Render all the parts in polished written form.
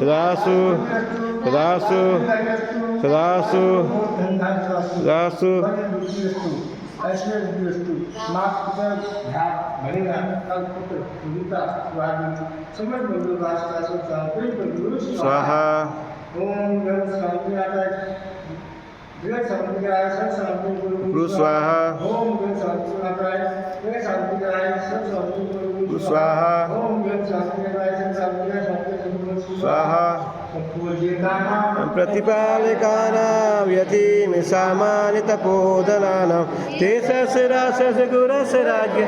सदासु सदासु सदासु सदासु ऐसे वस्तु माँ पिता ध्यान भरेगा कल पुत्र गीता वादी समझ बंधु वास्ता सोचा प्रेम बंधु स्वाहा ओम गण शांति आता है जगत शांति का है सब शांति गुरु स्वाहा ओम गण शांति आता है जगत शांति का है सब शांति गुरु स्वाहा ओम गण शांति का है सब शांति का शांति स्वाहा प्रतिपालिकानां यतिमिषामानितपोधनानां ते सस्राससगुरसराज्ञ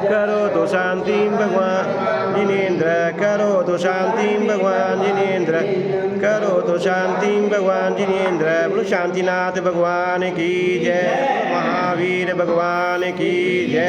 करोतु शान्तिं भगवान् जिनेन्द्र करोतु शान्तिं भगवान् जिनेन्द्र करोतु शान्तिं भगवान् जिनेन्द्र बोलो शांतिनाथ भगवान की जय महावीर भगवान की जय।